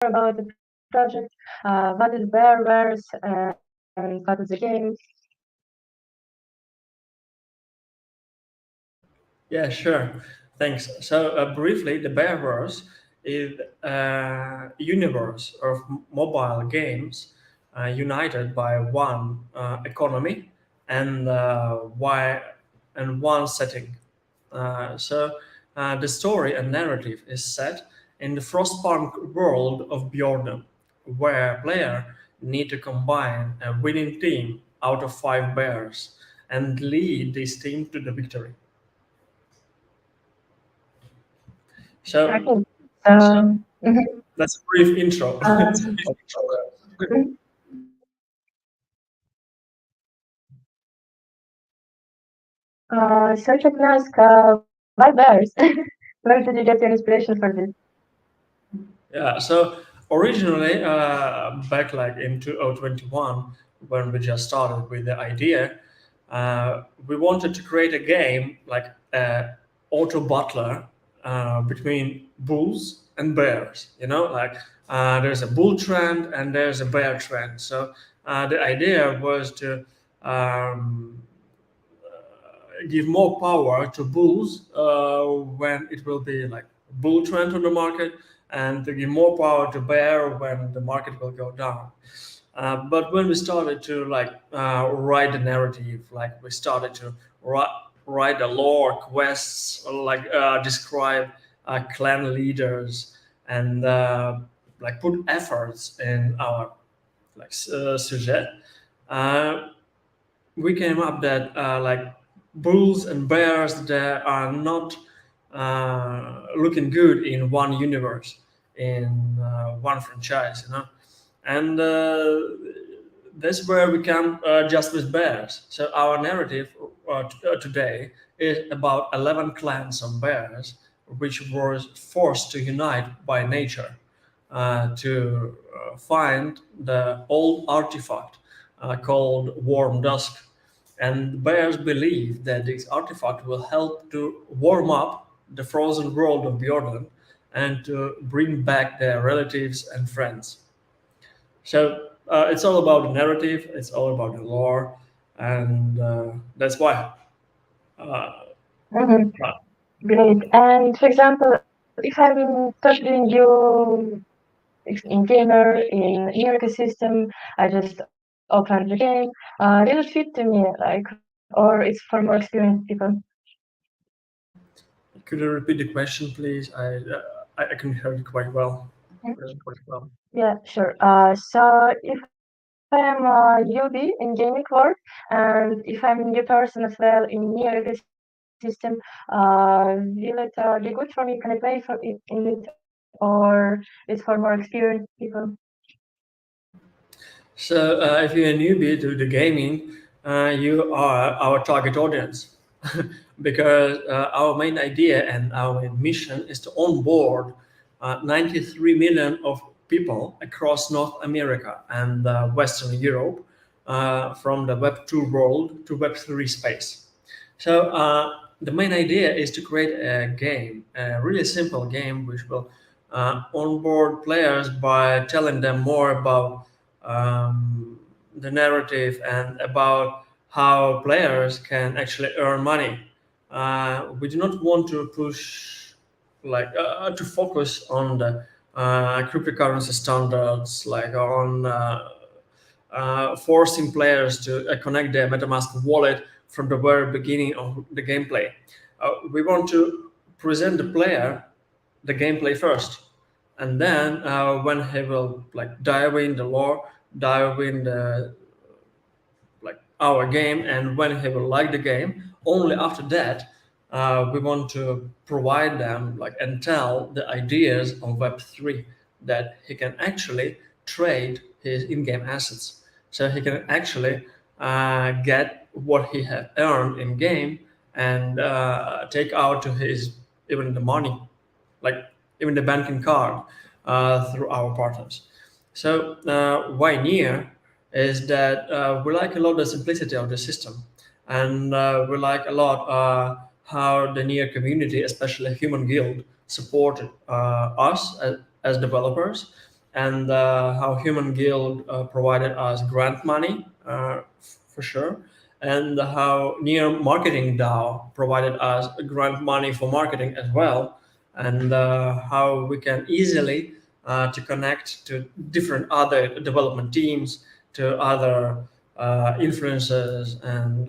about the project? What is Bearverse and what is the game? Yeah, sure. Thanks. So, briefly, the Bearverse is a universe of mobile games united by one economy and one setting. The story and narrative is set in the Frostpunk world of Bjornen, where player need to combine a winning team out of five bears and lead this team to the victory. So Okay. Mhm. that's a brief intro. Um, so let me ask, why bears? Where did you get your inspiration for this? Yeah, so originally, back like in 2021, when we just started with the idea, we wanted to create a game like a auto butler between bulls and bears. Like there's a bull trend and there's a bear trend. So the idea was to um, give more power to bulls when it will be like bull trend on the market, and to give more power to bear when the market will go down. But when we started to write the narrative, like we started to write the lore quests, like describe clan leaders, and like put efforts in our sujet. Uh, we came up that like bulls and bears that are not looking good in one universe, in one franchise, and that's where we come just with bears. So our narrative today is about 11 clans of bears which were forced to unite by nature to find the old artifact called Warm Dusk. And bears believe that this artifact will help to warm up the frozen world of Bjorn and to bring back their relatives and friends. So it's all about the narrative, it's all about the lore, and that's why. Uh, Mhm. uh, Great. And for example, if I'm touching you in gamer in your ecosystem, I just opened the game. Will it fit to me, like, or it's for more experienced people? could you repeat the question, please? I couldn't hear you quite well. Yeah, sure. So if I am a newbie in gaming world, and if I'm a new person as well in your ecosystem, will it be good for me? Can I play for it in it, or it's for more experienced people? So, if you're a newbie to the gaming, you are our target audience because our main idea and our main mission is to onboard 93 million of people across North America and Western Europe from the Web 2 world to Web 3 space. So, the main idea is to create a game, a really simple game, which will onboard players by telling them more about the narrative and about how players can actually earn money. We do not want to push to focus on the cryptocurrency standards, like on forcing players to connect their MetaMask wallet from the very beginning of the gameplay. We want to present the player the gameplay first, and then when he will like dive in the lore, dive in the like our game, and when he will like the game, only after that we want to provide them like and tell the ideas on Web3 that he can actually trade his in-game assets, so he can actually get what he has earned in game and take out to his even the money, like even the banking card through our partners. So why near is that we like a lot the simplicity of the system, and we like a lot how the near community, especially Human Guild, supported us as developers, and how Human Guild provided us grant money for sure, and how Near Marketing DAO provided us grant money for marketing as well, and how we can easily to connect to different other development teams, to other influencers and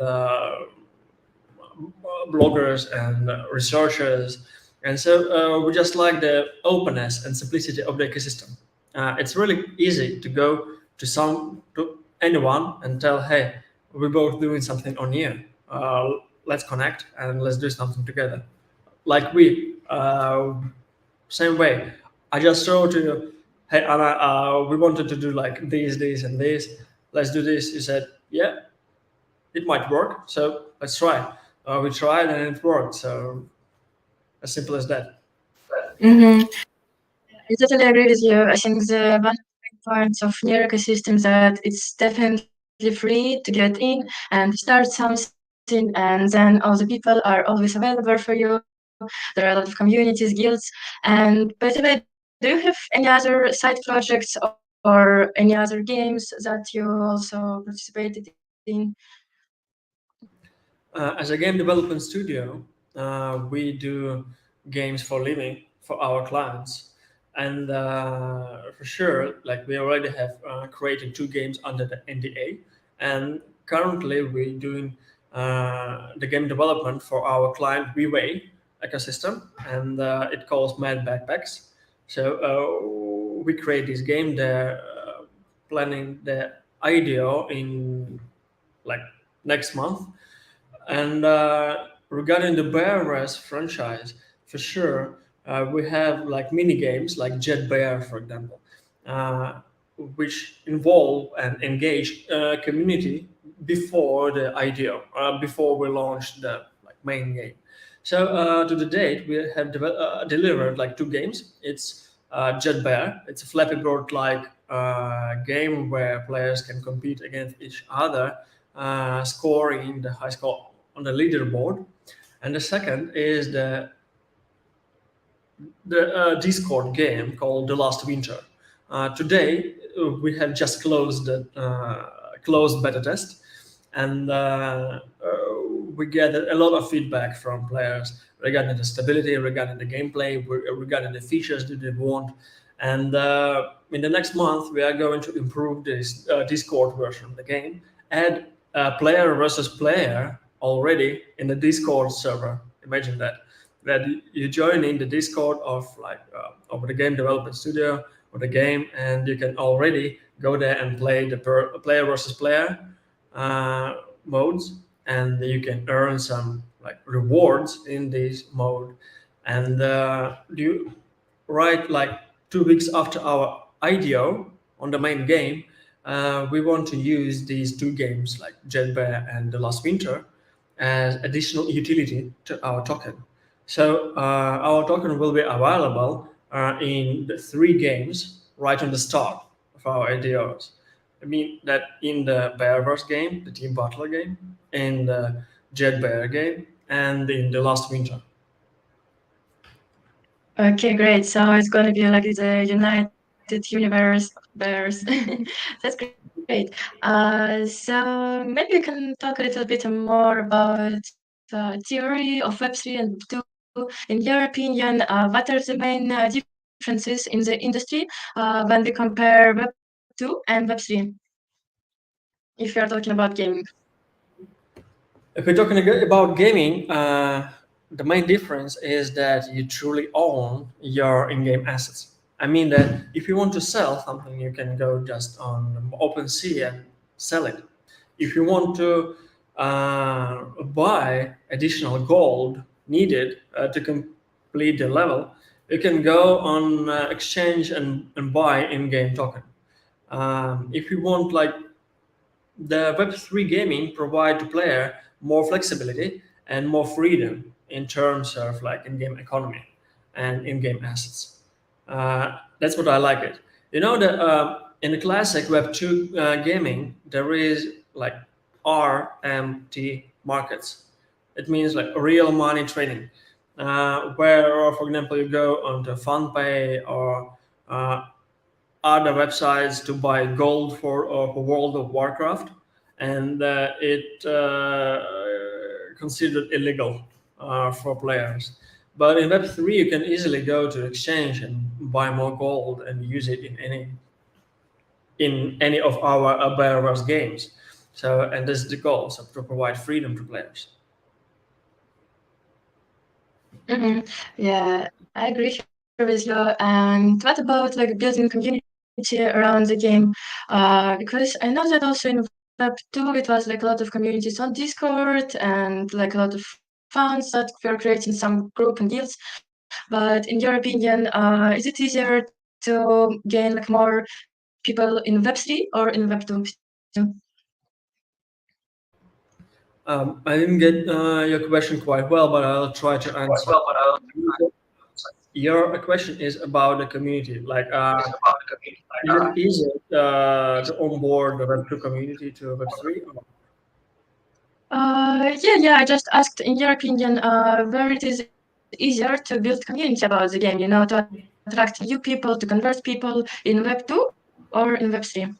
bloggers and researchers. And so we just like the openness and simplicity of the ecosystem. It's really easy to go to anyone and tell, hey, we're both doing something on here. Let's connect and let's do something together. Like same way. I just showed to you, hey Anna, we wanted to do like this, and this. Let's do this. You said, yeah, it might work. So let's try. We tried and it worked. So as simple as that. Mm-hmm. I totally agree with you. I think the one of the main points of new ecosystem that it's definitely free to get in and start something, and then all the people are always available for you. There are a lot of communities, guilds. And by the way, do you have any other side projects or any other games that you also participated in? As a game development studio, we do games for living for our clients, and for sure, like we already have created two games under the NDA, and currently we're doing the game development for our client WeWay ecosystem, and it calls Mad Backpacks. So we create this game. They're planning the IDO in like next month. And regarding the Bearverse franchise, for sure, we have like mini games like Jet Bear, for example, uh, which involve and engage community before the IDO, before we launch the like main game. So to the date, we have delivered like two games. It's Jet Bear. It's a Flappy Bird like game where players can compete against each other, scoring the high score on the leaderboard. And the second is the Discord game called The Last Winter. Today, we have just closed the closed beta test, and we gathered a lot of feedback from players regarding the stability, regarding the gameplay, regarding the features that they want. And in the next month, we are going to improve this Discord version of the game, add player versus player already in the Discord server. Imagine that you join in the Discord of like of the game development studio or the game, and you can already go there and play the player versus player uh, modes, and you can earn some like rewards in this mode. And you right like 2 weeks after our IDO on the main game, we want to use these two games like Jet Bear and The Last Winter as additional utility to our token. So our token will be available in the three games right on the start of our IDOs. I mean that in the Bearverse game, the Team Butler game, in the Jet Bear game, and in the Last Winter. Okay, great. So it's gonna be like the United Universe of bears. That's great. So maybe we can talk a little bit more about theory of Web3 and Web2. In your opinion, what are the main differences in the industry when we compare Web2 and Web3? If you are talking about gaming. If we're talking about gaming, the main difference is that you truly own your in-game assets. I mean that if you want to sell something, you can go just on OpenSea and sell it. If you want to buy additional gold needed to complete the level, you can go on exchange and buy in-game token. If you want like the Web3 gaming provide to player more flexibility and more freedom in terms of like in-game economy and in-game assets. That's what I like it. You know that in the classic Web2 gaming, there is like RMT markets. It means like real money trading, where, for example, you go onto FunPay or uh, other websites to buy gold for World of Warcraft, and it considered illegal for players. But in Web3, you can easily go to exchange and buy more gold and use it in any of our Bearverse games. So, and this is the goal, so to provide freedom to players. Yeah, I agree here with you. And what about like building community around the game? Because I know that also in Web2 it was like a lot of communities on Discord and like a lot of fans that were creating some group and guilds. But in your opinion, is it easier to gain like more people in Web3 or in Web2? I didn't get your question quite well, but I'll try to answer. Your question is about the community. Like, is it easier to onboard the Web2 community to Web3? Yeah. I just asked, in your opinion, where it is easier to build community about the game, to attract new people, to convert people in Web2 or in Web3?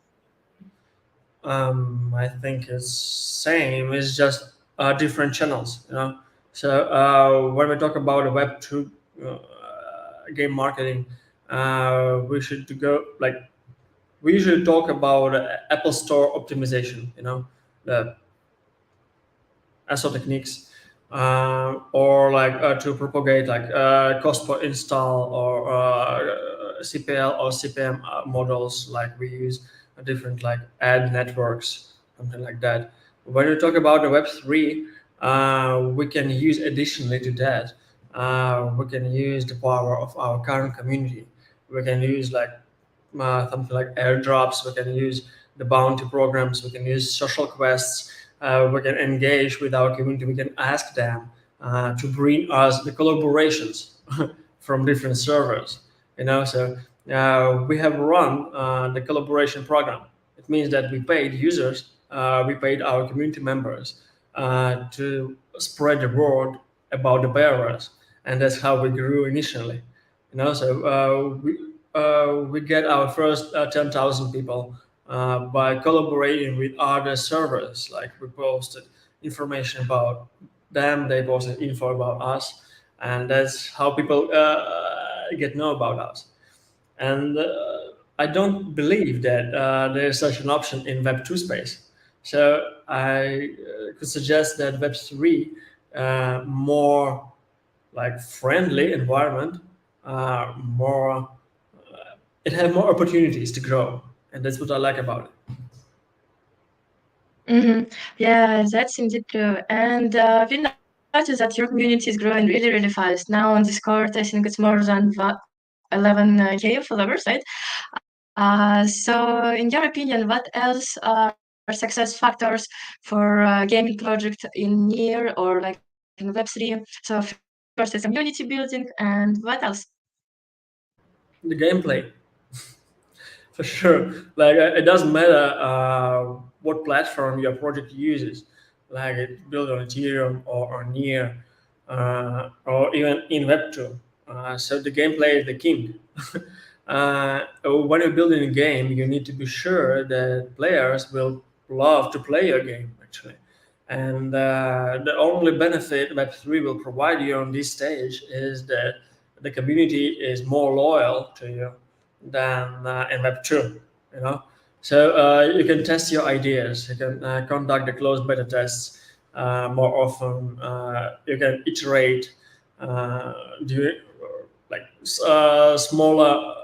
I think it's same. It's just different channels. So when we talk about a Web2 game marketing, we should to go like we usually talk about Apple Store optimization. The SEO techniques, or like to propagate like cost per install or CPL or CPM models. Like we use different like ad networks, something like that. When you talk about the Web3, we can use additionally to that. We can use the power of our current community. We can use like something like airdrops. We can use the bounty programs. We can use social quests. We can engage with our community. We can ask them to bring us the collaborations from different servers. So we have run the collaboration program. It means that we paid users, we paid our community members to spread the word about the bearers, and that's how we grew initially. So we get our first 10,000 people by collaborating with other servers. Like we posted information about them, they posted info about us, and that's how people get know about us. And I don't believe that there is such an option in Web2 space. So I could suggest that Web3 more like friendly environment, more it have more opportunities to grow, and that's what I like about it. Yeah, that's indeed true. And we noticed that your community is growing really, really fast. Now on Discord, I think it's more than 11K followers, right? So, in your opinion, what else are success factors for a gaming project in Near or like in Web3? So, first is community building, and what else? The gameplay, for sure. Like it doesn't matter what platform your project uses, like it built on Ethereum or on Near, or even in Web2. So the gameplay is the king. When you're building a game, you need to be sure that players will love to play your game actually. And the only benefit Web3 will provide you on this stage is that the community is more loyal to you than in Web2. You know, so you can test your ideas. You can conduct the closed beta tests more often. You can iterate, do like smaller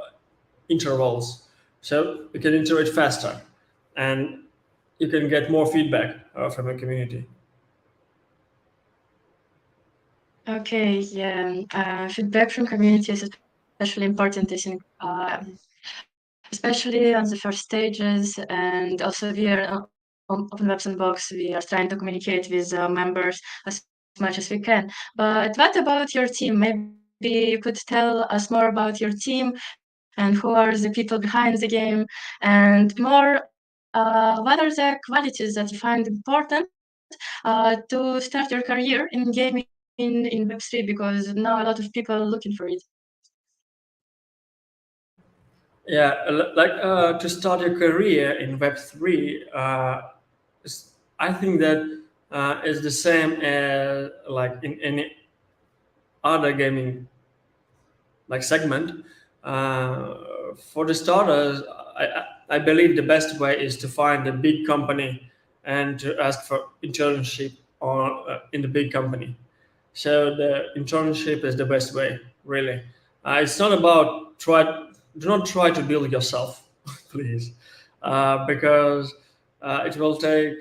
intervals, so you can iterate faster, and you can get more feedback from the community. Okay, yeah. Feedback from community is especially important, I think, especially on the first stages. And also, we are on Open Web Sandbox. We are trying to communicate with members as much as we can. But what about your team? Maybe you could tell us more about your team and who are the people behind the game, and more. What are the qualities that you find important to start your career in gaming in Web3? Because now a lot of people are looking for it. Yeah, like to start your career in Web3, I think that is the same as like in any other gaming like segment. For the starters, I believe the best way is to find a big company and to ask for internship or in the big company. So the internship is the best way, really. It's not about try. Do not try to build yourself, please, because it will take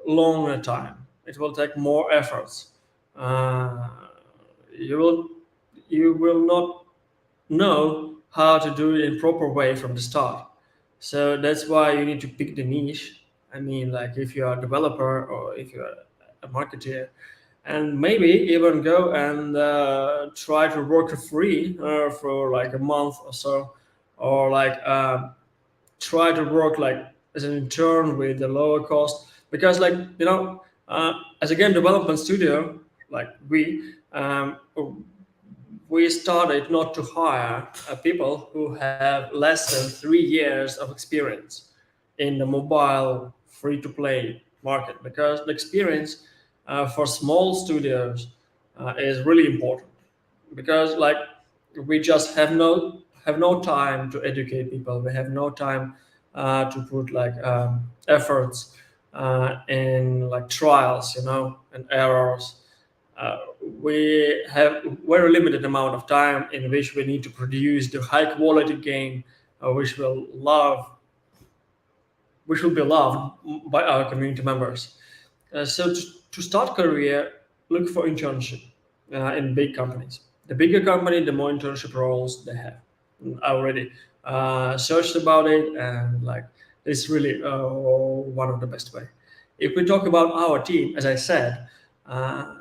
longer time. It will take more efforts. Uh, you will you will not know how to do it in proper way from the start. So that's why you need to pick the niche. I mean, like if you are a developer or if you are a marketer, and maybe even go and try to work for free for like a month or so, or like try to work like as an intern with a lower cost because like as a game development studio like we started not to hire people who have less than 3 years of experience in the mobile free to play market because the experience for small studios is really important because like we just have no time to educate people. We have no time to put like efforts in like trials, and errors. uh, we have very limited amount of time in which we need to produce the high quality game which will be loved by our community members. So to start career, look for internship in big companies. The bigger company, the more internship roles they have. I already searched about it, and like it's really one of the best way. If we talk about our team, as I said, uh,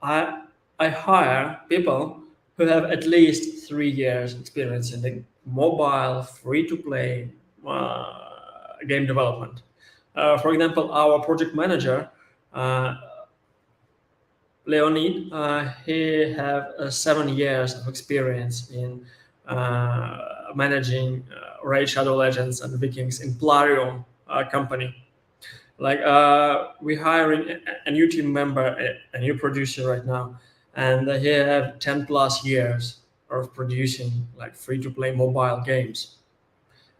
I I hire people who have at least 3 years experience in the mobile free to play game development. For example, our project manager, uh, Leonid, he have 7 years of experience in managing Raid Shadow Legends and Vikings in Plarium company. Like we hiring a new team member, a new producer right now, and he have 10 plus years of producing like free to play mobile games.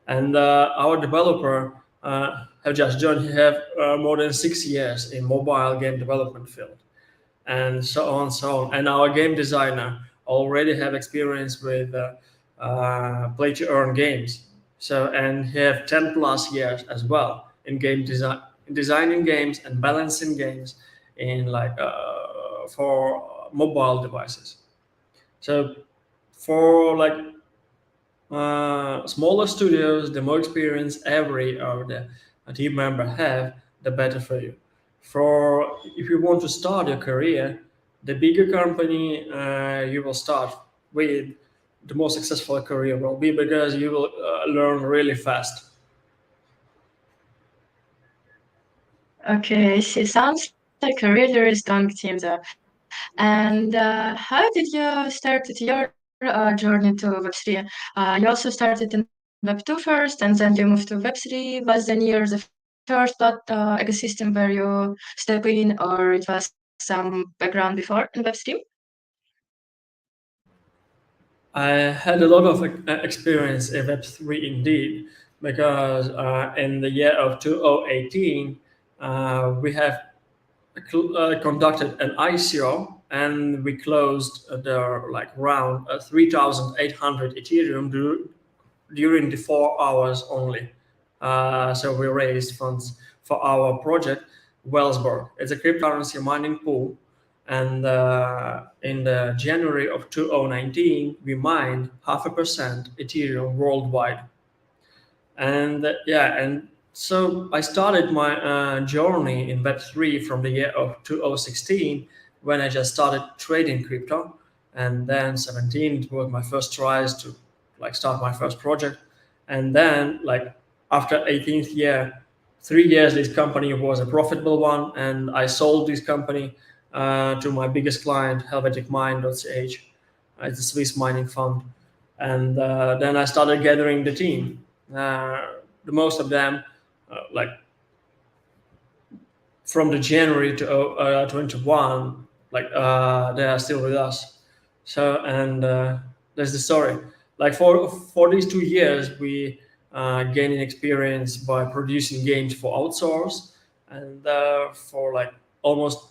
And our developer have just joined. He have more than 6 years in mobile game development field, and so on, so on. And our game designer already have experience with play to earn games. So and he have 10 plus years as well in game design, designing games and balancing games in like for mobile devices. So for like smaller studios, the more experience every or the a team member have, the better for you. For if you want to start your career, the bigger company you will start with, the more successful career will be because you will learn really fast. Okay, I see. Sounds like a really, really strong team there. And how did you start your journey to Web3? You also started in Web2 first, and then you moved to Web3. Was the near the first ecosystem where you step in, or it was some background before in Web3? I had a lot of experience in Web3 indeed, because in the year of 2018, we have conducted an ICO and we closed the like round 3,800 Ethereum during the 4 hours only. So we raised funds for our project Wellsberg. It's a cryptocurrency mining pool, and in the January of 2019 we mined 0.5% Ethereum worldwide. And yeah, and so I started my journey in Web3 from the year of 2016 when I just started trading crypto, and then 17 it was my first tries to like start my first project, and then like after 18th year, 3 years this company was a profitable one, and I sold this company to my biggest client, Helvetic Mine.ch. It's a Swiss mining fund, And then I started gathering the team. The most of them, like from the January to 21, like they are still with us. So and that's the story. Like for these 2 years, we gaining experience by producing games for outsource, and for like almost,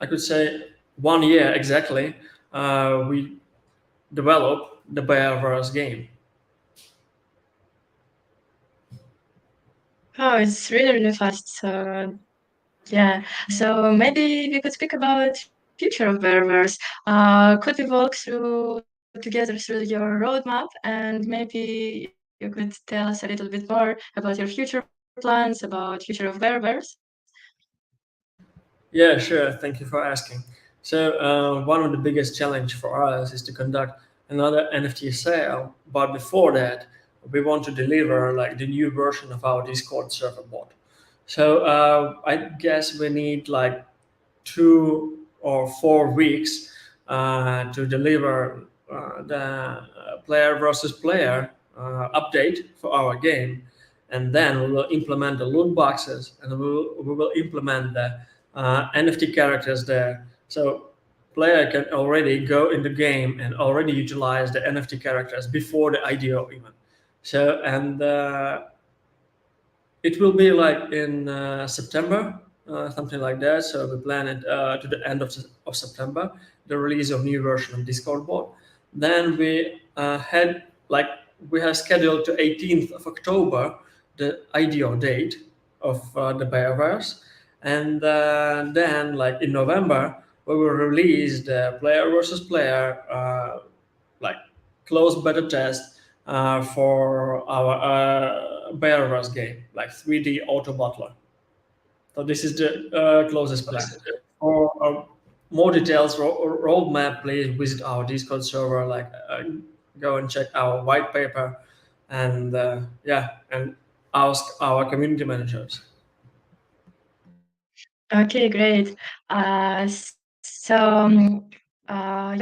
I could say, 1 year exactly, we developed the Bearverse game. Oh, it's really, really fast. So yeah. So maybe we could speak about future of Bearverse. Could we walk through together through your roadmap, and maybe you could tell us a little bit more about your future plans, about future of Bearverse? Yeah, sure. Thank you for asking. So, one of the biggest challenge for us is to conduct another NFT sale. But before that, we want to deliver like the new version of our Discord server bot. So, I guess we need like 2 or 4 weeks to deliver the player versus player update for our game, and then we will implement the loot boxes, and we will implement the NFT characters there. So player can already go in the game and already utilize the NFT characters before the IDO even. So and it will be like in September, something like that. So we plan it to the end of September, the release of new version of Discord bot. Then we had like we have scheduled to 18th of October the IDO date of the Bearverse, and then like in November we will release the player versus player like closed beta test for our Bearverse game, like 3D Auto Butler. So this is the closest plan. For more details, roadmap, please visit our Discord server. Like, go and check our white paper, and yeah, and ask our community managers. Okay, great. You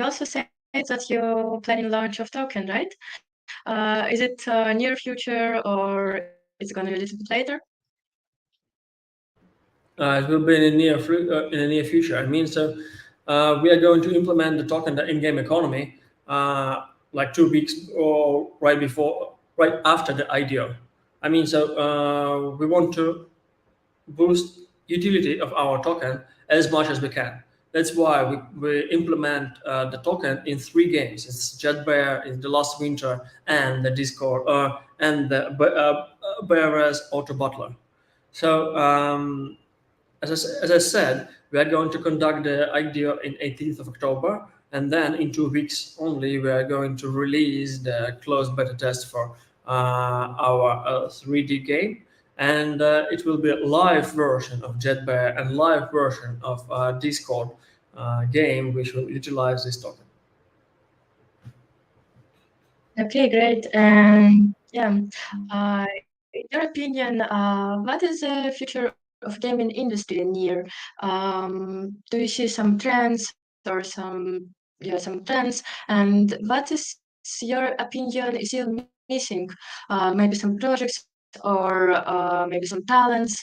also said that you're planning launch of token, right? Is it near future or it's gonna be a little bit later? It will be in the near future. I mean, so we are going to implement the token, the in-game economy, like 2 weeks or right after the IDO. I mean, so we want to boost utility of our token as much as we can. That's why we implement the token in 3 games. It's Jetbear, in the Last Winter, and the Discord, and the Bearverse Auto Butler. So as I said, we are going to conduct the IDO in 18th of October, and then in 2 weeks only, we are going to release the closed beta test for our 3D game, and it will be a live version of Jetbear and live version of Discord game, which will utilize this token. Okay, great. And yeah, in your opinion, what is the future of gaming industry in year? Do you see some trends or some trends? And what is your opinion is still missing? Maybe some projects or maybe some talents?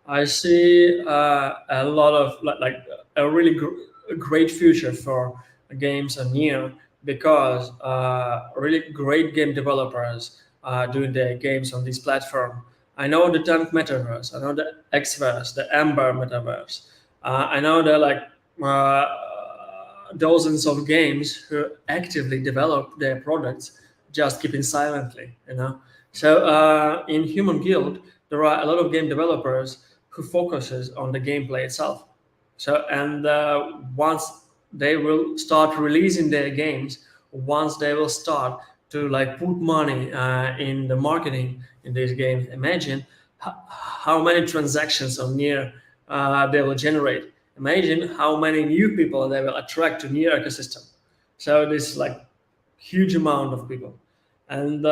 I see a lot of like a really a great future for games and Neo, because really great game developers are doing their games on this platform. I know the Tank Metaverse, I know the Xverse, the Amber Metaverse. I know there are like dozens of games who actively develop their products, just keeping silently, you know. So in Human Guild, there are a lot of game developers who focuses on the gameplay itself. So and once they will start releasing their games, once they will start to like put money in the marketing in these games, imagine how many transactions on near they will generate. Imagine how many new people they will attract to near ecosystem. So this like huge amount of people, and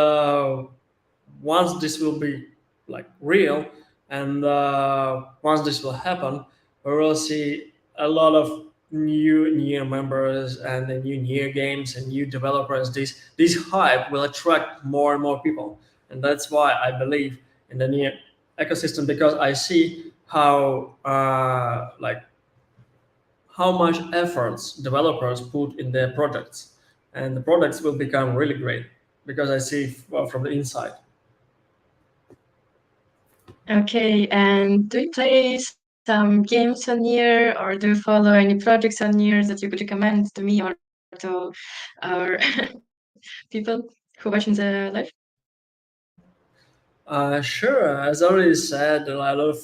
once this will be like real, and once this will happen, we will see a lot of new members and the new games and new developers, this hype will attract more and more people, and that's why I believe in the new ecosystem, because I see how how much efforts developers put in their products, and the products will become really great because I see from the inside. Okay, and do you play some games on here, or do you follow any projects on here that you could recommend to me or to our people who watching the live? Sure. As already said, a lot of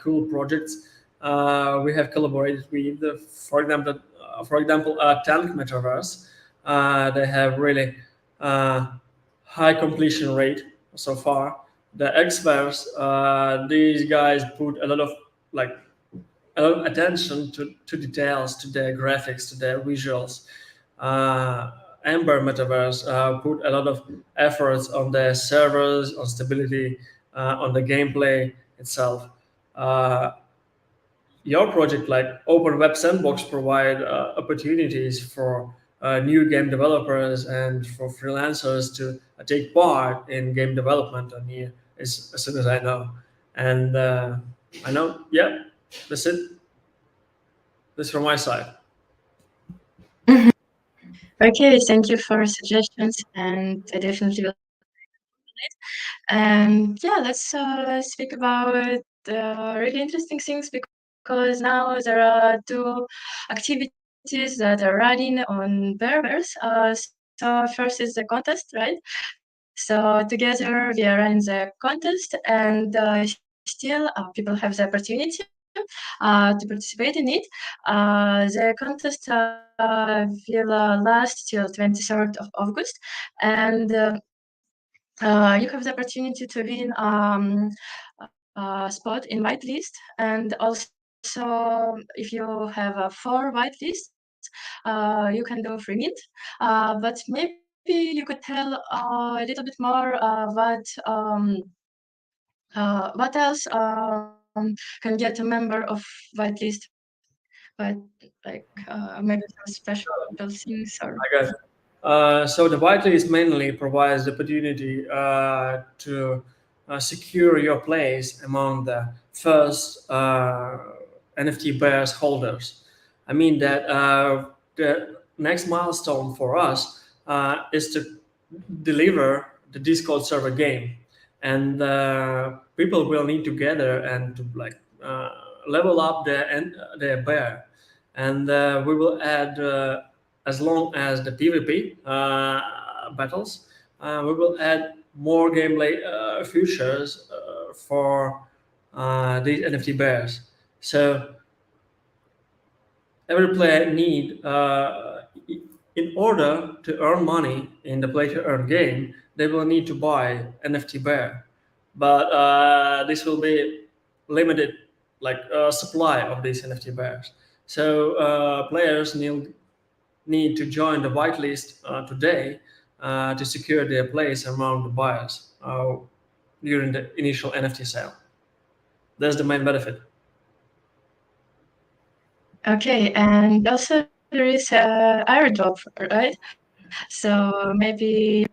cool projects. We have collaborated with, for example, Tank Metaverse. They have really uh, high completion rate so far. The Xverse, these guys put like a lot of attention to details, to their graphics, to their visuals. Uh, Ember Metaverse put a lot of efforts on their servers, on stability, on the gameplay itself. Uh, your project, like Open Web Sandbox, provide opportunities for new game developers and for freelancers to take part in game development on here, as soon as I know. And I know, yeah, that's it. That's from my side. Mhm. Okay, thank you for suggestions, and I definitely will. And yeah, let's speak about really interesting things, because now there are two activities that are running on Bearverse. So first is the contest, right? So together we are running the contest, and still people have the opportunity to participate in it. The contest will last till 23rd of August, and you have the opportunity to win a spot in whitelist, and also if you have 4 whitelists, you can do free mint. But maybe you could tell a little bit more what else can get a member of whitelist, but like maybe some special things or. I got it. So the whitelist mainly provides the opportunity to secure your place among the first NFT bears holders. I mean that the next milestone for us is to deliver the Discord server game, and people will need to gather and to level up their bear, and we will add as long as the PvP battles, we will add more gameplay features for these NFT bears. So every player need in order to earn money in the play to earn game, they will need to buy NFT bear, but this will be limited supply of these NFT bears. So players need to join the whitelist today to secure their place among the buyers during the initial NFT sale. That's the main benefit. Okay, and also there is airdrop, right? So maybe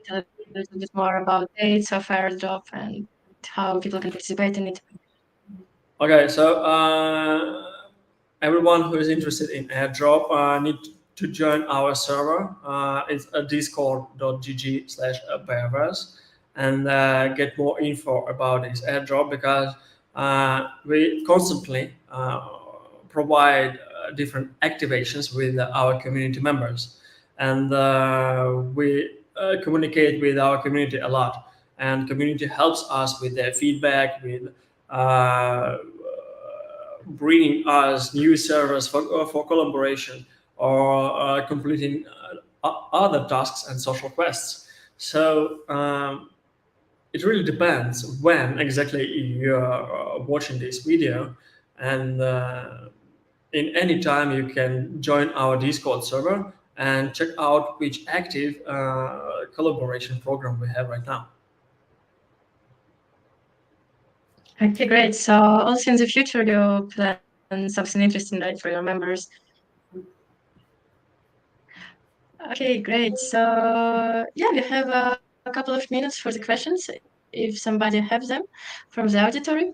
tell a little bit more about dates of airdrop and how people can participate in it. Okay, so everyone who is interested in airdrop need to join our server. It's discord.gg/bearverse, and get more info about this airdrop, because we constantly provide different activations with our community members, and we communicate with our community a lot, and community helps us with their feedback, with uh, bringing us new servers for collaboration, or completing other tasks and social quests. So it really depends when exactly you're watching this video, and in any time you can join our Discord server and check out which active collaboration program we have right now. Okay, great. So also in the future, you plan something interesting, right, for your members. Okay, great. So yeah, we have a couple of minutes for the questions if somebody has them from the auditory.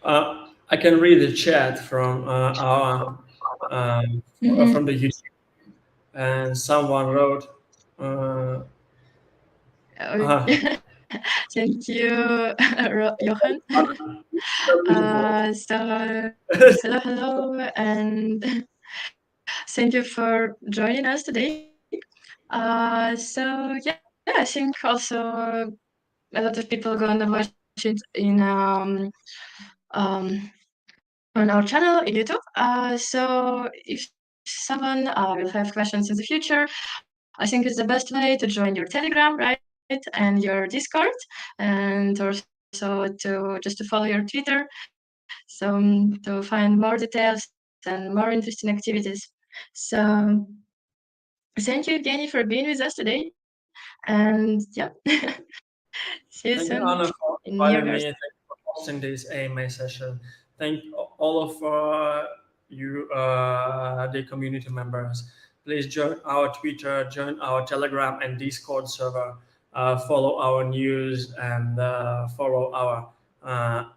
I can read the chat from our from the Mm-hmm. YouTube, and someone wrote, uh, uh, Thank you, Johan. So hello, and thank you for joining us today. So yeah, I think also a lot of people gonna watch it in um, on our channel in YouTube. So if someone will have questions in the future, I think it's the best way to join your Telegram, right, and your Discord, and also to just to follow your Twitter, so to find more details and more interesting activities. So thank you, Evgeny, for being with us today, and yeah, see you soon thank you, in Anna, for Bearverse. inviting me. Thank you for hosting this AMA session. Thank all of you, the community members. Please join our Twitter, join our Telegram and Discord server. Follow our news and follow our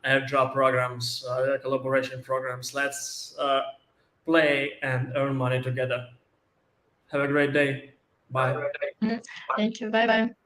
airdrop programs, collaboration programs. Let's play and earn money together. Have a great day. Bye. Mhm. Thank you. Bye bye.